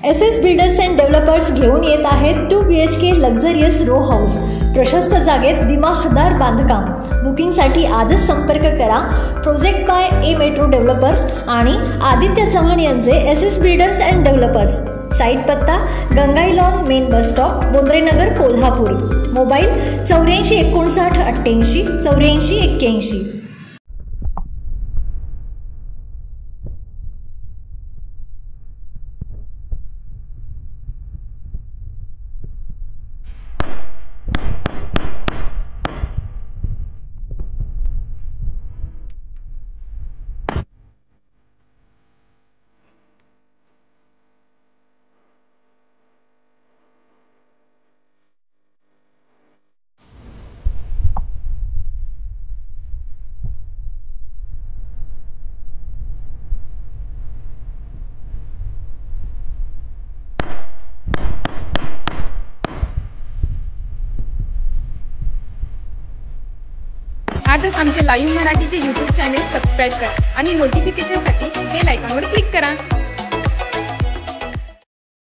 S S builders and developers घेऊन येत आहेत 2 BHK लक्झरियस रो हाऊस प्रशस्त जागेत दिमाखदार बांधकाम। बुकिंगसाठी आजच संपर्क करा project by a metro developers आणि आदित्य चव्हाण यांचे S S builders and developers. Site पत्ता Gangai lawn main bus stop Bondrenagar Kolhapur. Mobile 84 59 88 84 81। आजच आमचे लाईव्ह मराठीचे YouTube चॅनेल सबस्क्राईब करा आणि नोटिफिकेशनसाठी बेल आयकॉनवर क्लिक करा।